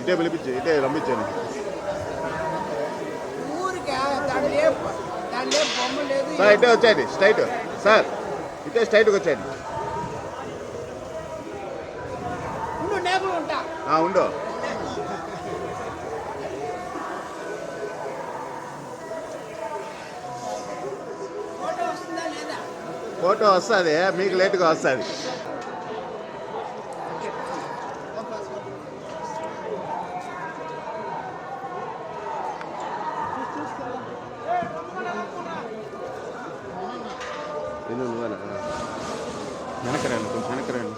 ఇటే పిలిపించి ఇటే రంపించాను. సార్ ఇటే వచ్చాయండి స్ట్రైట్. సార్ ఇటే స్ట్రైట్గా వచ్చాయండి. ఉండు. ఫోటో వస్తుంది, మీకు లేట్గా వస్తుంది. వెనకరాను కొంచెం వెనకరాను.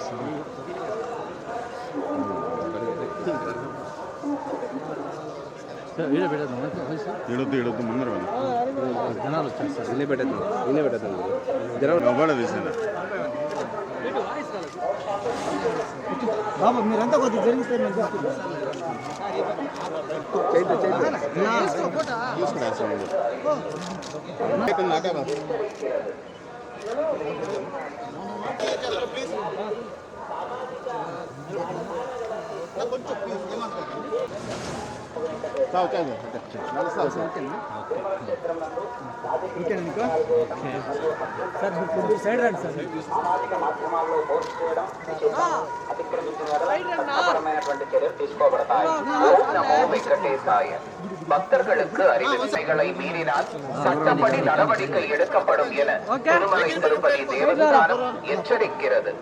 ఇడొద్దు ముందర జనాలు వచ్చారు సార్. ఇల్లే పెట్టేద్దాం జనం తీసాను. బాబా మీరంతా కొద్దిగా జరిగితే సైడ్ రండి సార్. பக்தர்களுக்கு அறிவிப்பைகளை மீறினால் சட்டப்படி நடவடிக்கை எடுக்கப்படும் என திருமலை திருப்பதி தேவஸ்தானம் எச்சரிக்கிறது.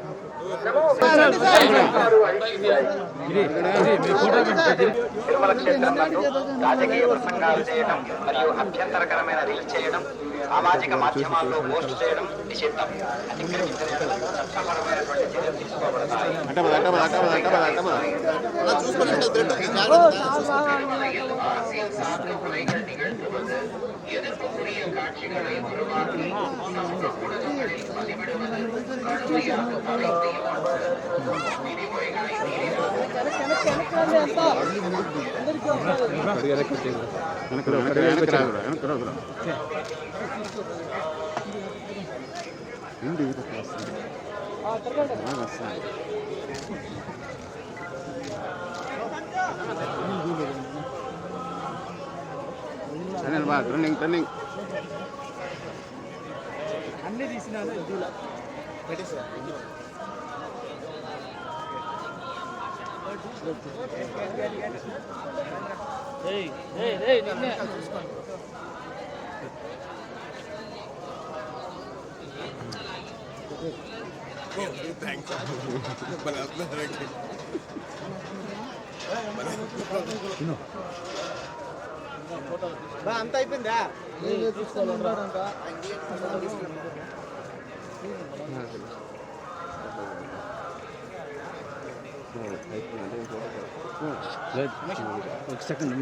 తిరుమల క్షేత్రం నందు రాజకీయ ప్రసంగాలు చేయడం మరియు అభ్యంతరకరమైన రీల్ చేయడం, సామాజిక మాధ్యమాల్లో పోస్ట్ చేయడం నిషిద్ధం. చట్టపరమైనటువంటి చర్యలు తీసుకోబడతాయి. அரசியல் சார்ந்த கொலைகள் நிகழ்த்துவது, எதிர்ப்புக்குரிய காட்சிகளை உருவாக்கி சமூக ஊடகங்களில் பதிவிடுவது கடுமையாக தடை செய்யப்பட்டுள்ளது. விதிமுறைகளை టర్నింగ్ అన్నీ తీసినాను. పెట్టేసా అంత అయిపోయిందా? ఒక సెకండ్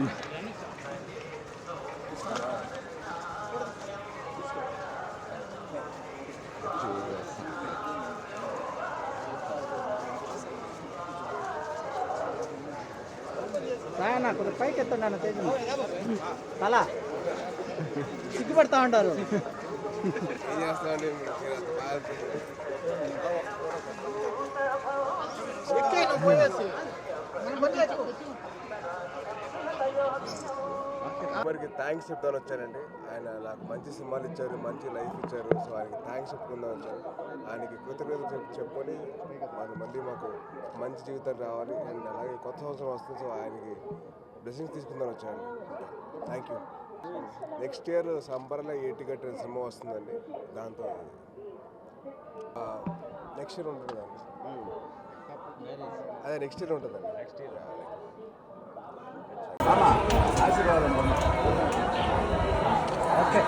నాయన కొద్దిగా పైకి ఎత్తండి అన్న తేజ అలా సిగ్గుపడతా ఉంటారు. మరికి థ్యాంక్స్ చెప్తాను వచ్చానండి. ఆయన నాకు మంచి సినిమాలు ఇచ్చారు, మంచి లైఫ్ ఇచ్చారు. సో ఆయనకి థ్యాంక్స్ చెప్పుకుందాం వచ్చాను. ఆయనకి కృతజ్ఞతలు చెప్పుకొని మళ్ళీ మాకు మంచి జీవితం రావాలి. అండ్ అలాగే కొత్త సంవత్సరం వస్తుంది. సో ఆయనకి బ్లెస్సింగ్స్ తీసుకుందాం వచ్చాను. Thank you. నెక్స్ట్ ఇయర్ సంబర్లో ఏటిగట్టు సినిమా వస్తుందండి. దాంతో నెక్స్ట్ ఇయర్ ఉంటుందండి. అదే నెక్స్ట్ ఇయర్ ఉంటుందండి. నెక్స్ట్ ఇయర్ ఆశీర్వాదం. ఓకే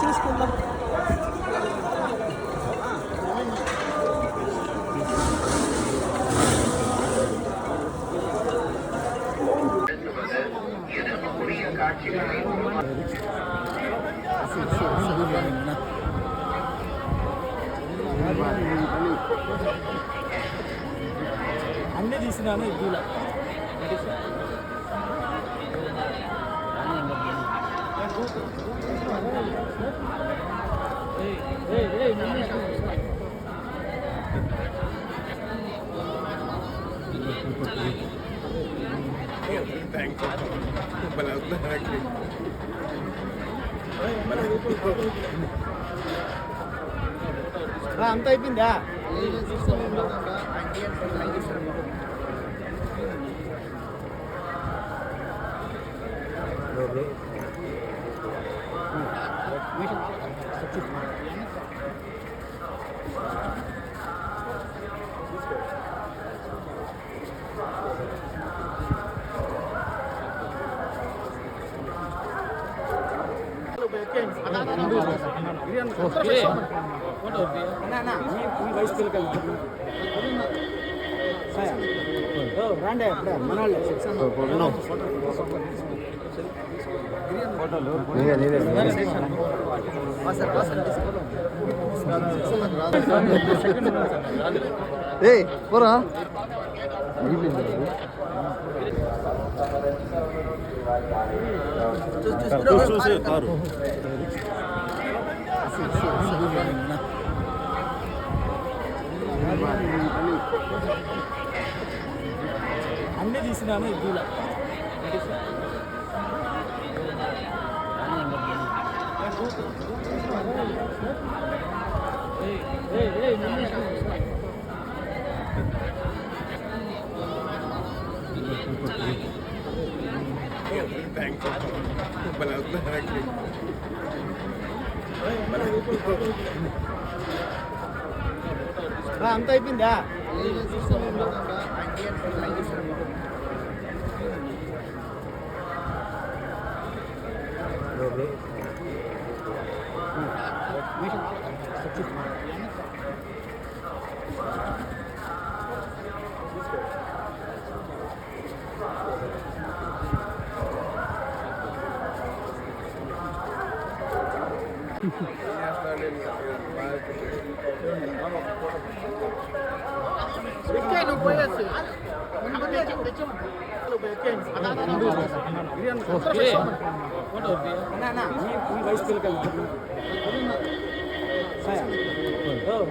చూసుకుందాం. అన్నీ తీసినాను. ఇదిలా అంత అయిపోయిందా? రండి మనోళ్ళు పోరా చూసే కారు అన్నీ తీసినాను ఇదిలా అంత అయిపోయిందా?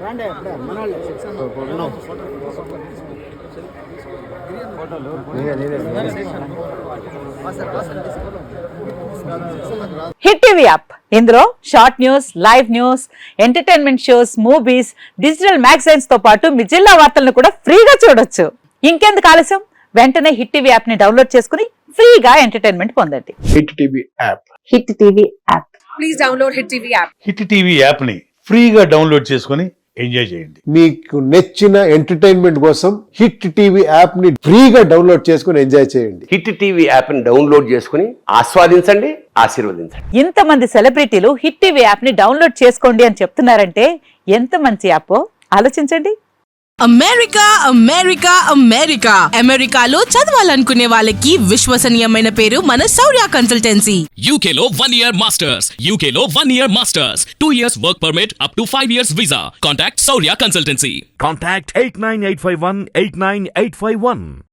రండి మనోళ్ళు హిట్ టీవీ యాప్ ఇందులో short news, live news, entertainment shows, movies, digital magazines తో పాటు మీ జిల్లా వార్తలను కూడా ఫ్రీగా చూడొచ్చు. ఇంకెందుకు ఆలస్యం? వెంటనే హిట్ టీవీ యాప్ ని డౌన్లోడ్ చేసుకుని ఫ్రీగా ఎంటర్టైన్మెంట్ పొందండి. Hit TV app. Hit TV app. Please download hit TV app. Hit TV app ని ఫ్రీగా డౌన్లోడ్ చేసుకుని ఎంజాయ్ చేయండి. మీకు నచ్చిన ఎంటర్టైన్మెంట్ కోసం హిట్ టీవీ యాప్ ని ఫ్రీగా డౌన్లోడ్ చేసుకుని ఎంజాయ్ చేయండి. హిట్ టీవీ యాప్ ని డౌన్లోడ్ చేసుకుని ఆస్వాదించండి, ఆశీర్వదించండి. ఇంతమంది సెలబ్రిటీలు హిట్ టీవీ యాప్ ని డౌన్లోడ్ చేసుకోండి అని చెప్తున్నారంటే ఎంత మంచి యాప్ ఆలోచించండి. అమెరికా అమెరికా అమెరికా అమెరికాలో చదవాలనుకునే వాళ్ళకి విశ్వసనీయమైన పేరు మన శౌర్య కన్సల్టెన్సీ. UK లో 1 year masters, UK లో 1 year masters, 2 years work permit up to 5 years visa. Contact Saurya Consultancy. Contact 89851 89851.